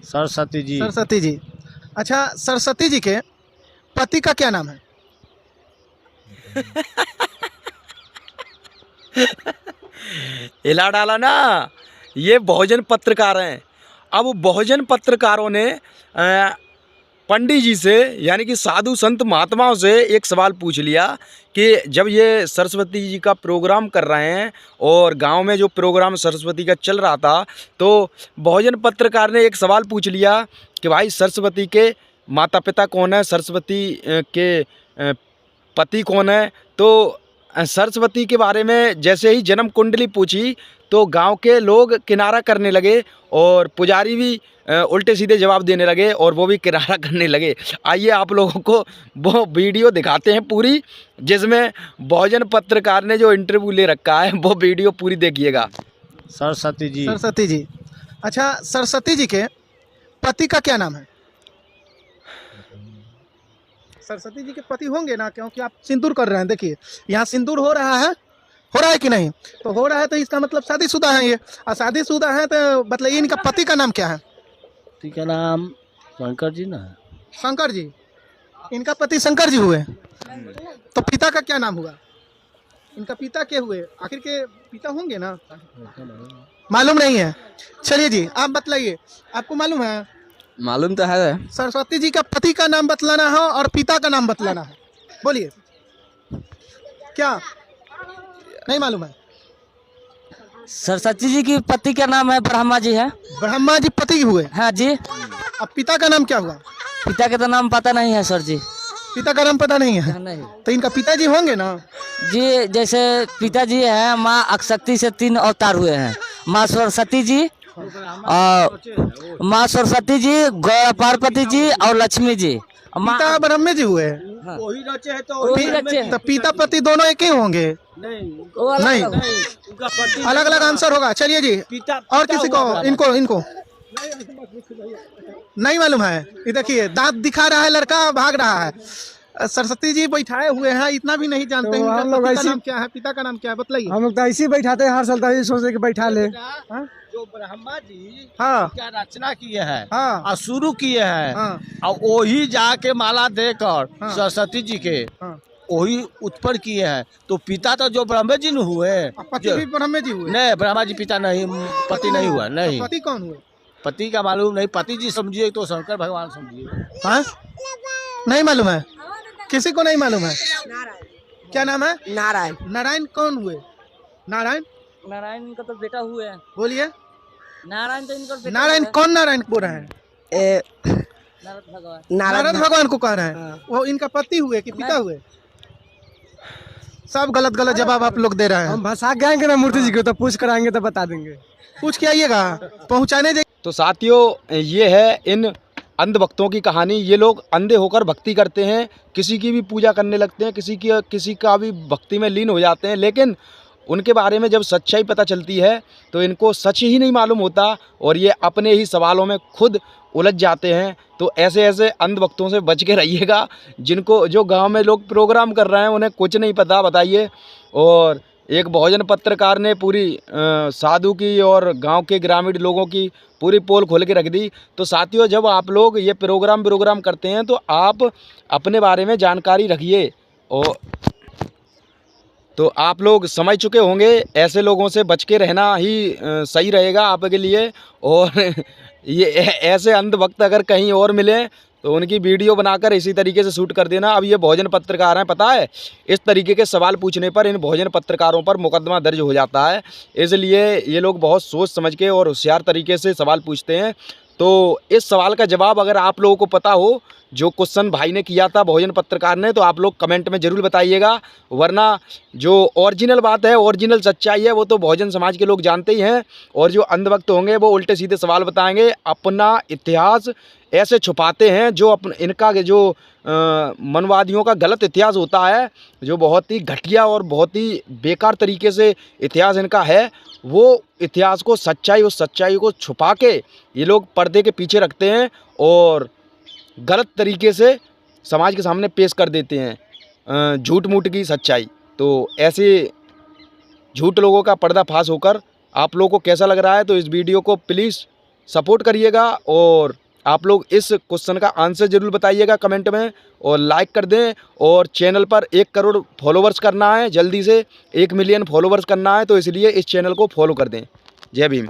सरस्वती जी। सरस्वती जी। अच्छा, सरस्वती जी के पति का क्या नाम है? हिला डाला ना। ये बहुजन पत्रकार हैं। अब बहुजन पत्रकारों ने पंडित जी से यानी कि साधु संत महात्माओं से एक सवाल पूछ लिया कि जब ये सरस्वती जी का प्रोग्राम कर रहे हैं और गांव में जो प्रोग्राम सरस्वती का चल रहा था, तो बहुजन पत्रकार ने एक सवाल पूछ लिया कि भाई सरस्वती के माता पिता कौन है, सरस्वती के पति कौन है। तो सरस्वती के बारे में जैसे ही जन्म कुंडली पूछी तो गांव के लोग किनारा करने लगे और पुजारी भी उल्टे सीधे जवाब देने लगे और वो भी किनारा करने लगे। आइए आप लोगों को वो वीडियो दिखाते हैं पूरी, जिसमें बहुजन पत्रकार ने जो इंटरव्यू ले रखा है वो वीडियो पूरी देखिएगा। सरस्वती जी। सरस्वती जी। अच्छा, सरस्वती जी के पति का क्या नाम है? सरस्वती जी के पति होंगे ना, क्योंकि आप सिंदूर कर रहे हैं। देखिए यहाँ सिंदूर हो रहा है कि नहीं? तो हो रहा है तो इसका मतलब शादीशुदा है ये, और शादीशुदा है तो मतलब इनका पति का नाम क्या है? पति का नाम शंकर जी ना। शंकर जी। इनका पति शंकर जी हुए। तो पिता का क्या नाम हुआ? इनका पिता क्या हुए? आखिर के पिता होंगे ना? मालूम नहीं है। चलिए जी, आप बतलाइए, आपको मालूम है? मालूम तो है। सरस्वती जी का पति का नाम बतलाना है और पिता का नाम बतलाना है। बोलिए, क्या नहीं मालूम है? सरस्वती जी की पति का नाम है ब्रह्मा जी है। ब्रह्मा जी पति हुए। हाँ जी। अब पिता का नाम क्या हुआ? पिता का तो नाम पता नहीं है सर जी। पिता का नाम पता नहीं है? नहीं तो इनका पिताजी होंगे ना? जी, जैसे पिताजी हैं, माँ अक्षक्ति से 3 अवतार हुए हैं। माँ सरस्वती जी और माँ सरस्वती जी, पार्वती जी और लक्ष्मी जी। पिता ब्रह्मे जी हुए। वही रचे हैं तो तो पिता पति दोनों एक ही होंगे? नहीं, अलग अलग आंसर होगा। चलिए जी, और किसी को, इनको नहीं मालूम है? ये देखिए दांत दिखा रहा है लड़का, भाग रहा है। सरस्वती जी बैठाए हुए हैं, इतना भी नहीं जानते। तो हम लोग पति का ऐसी- नाम क्या है, पिता का नाम क्या है, बतलाइए। हम लोग तो ऐसे ही बैठाते हैं हर साल, तो ऐसे सोचते कि बैठा ले। जो ब्रह्मा जी हाँ क्या रचना किए हैं हाँ और शुरू किए हैं, हाँ और वही जाके माला देकर हाँ। सरस्वती जी के हाँ। वही उत्पन्न किए हैं। तो पिता तो जो ब्रह्मा जी न हुए, पति भी ब्रह्मे जी हुए। नहीं ब्रह्मा जी पिता नहीं, पति नहीं हुआ। नहीं, तो पति कौन हुए? पति का मालूम नहीं। पति जी समझिए तो शंकर भगवान समझिए। हाँ, नहीं मालूम है, किसी को नहीं मालूम है। क्या नाम है? नारायण। नारायण कौन हुए? नारायण नारायण का तो बेटा हुए हैं। बोलिए। नारायण तो इनका बेटा नारायण कौन नारायण बोल रहे हैं? नारद भगवान। नारद भगवान को कह रहे हैं। वो इनका पति हुए कि पिता हुए? सब गलत गलत जवाब आप लोग दे रहे हैं। हम भसा गएंगे ना मूर्ति जी को, तो पूछ कर आएंगे तो बता देंगे। पूछ के आइएगा, पहुँचाने जाइए। तो साथियों, ये है इन अंधभक्तों की कहानी। ये लोग अंधे होकर भक्ति करते हैं, किसी की भी पूजा करने लगते हैं, किसी का भी भक्ति में लीन हो जाते हैं, लेकिन उनके बारे में जब सच्चाई पता चलती है तो इनको सच ही नहीं मालूम होता और ये अपने ही सवालों में खुद उलझ जाते हैं। तो ऐसे अंधभक्तों से बच के रहिएगा, जो गांव में लोग प्रोग्राम कर रहे हैं उन्हें कुछ नहीं पता, बताइए। और एक बहुजन पत्रकार ने पूरी साधु की और गांव के ग्रामीण लोगों की पूरी पोल खोल के रख दी। तो साथियों, जब आप लोग ये प्रोग्राम करते हैं तो आप अपने बारे में जानकारी रखिए। और तो आप लोग समझ चुके होंगे, ऐसे लोगों से बच के रहना ही सही रहेगा आपके लिए। और ये ऐसे अंधभक्त अगर कहीं और मिले तो उनकी वीडियो बनाकर इसी तरीके से शूट कर देना। अब ये बहुजन पत्रकार हैं, पता है, इस तरीके के सवाल पूछने पर इन बहुजन पत्रकारों पर मुकदमा दर्ज हो जाता है। इसलिए ये लोग बहुत सोच समझ के और होशियार तरीके से सवाल पूछते हैं। तो इस सवाल का जवाब अगर आप लोगों को पता हो, जो क्वेश्चन भाई ने किया था बहुजन पत्रकार ने, तो आप लोग कमेंट में ज़रूर बताइएगा। वरना जो ओरिजिनल बात है, ओरिजिनल सच्चाई है, वो तो बहुजन समाज के लोग जानते ही हैं। और जो अंधभक्त होंगे वो उल्टे सीधे सवाल बताएंगे, अपना इतिहास ऐसे छुपाते हैं। जो इनका जो मनवादियों का गलत इतिहास होता है, जो बहुत ही घटिया और बहुत ही बेकार तरीके से इतिहास इनका है, वो इतिहास को, उस सच्चाई को छुपा के ये लोग पर्दे के पीछे रखते हैं और गलत तरीके से समाज के सामने पेश कर देते हैं झूठ मूठ की सच्चाई। तो ऐसे झूठ लोगों का पर्दाफाश होकर आप लोगों को कैसा लग रहा है, तो इस वीडियो को प्लीज़ सपोर्ट करिएगा और आप लोग इस क्वेश्चन का आंसर ज़रूर बताइएगा कमेंट में और लाइक कर दें। और चैनल पर 1 करोड़ फॉलोवर्स करना है, जल्दी से 1 मिलियन फॉलोवर्स करना है, तो इसलिए इस चैनल को फॉलो कर दें। जय भीम।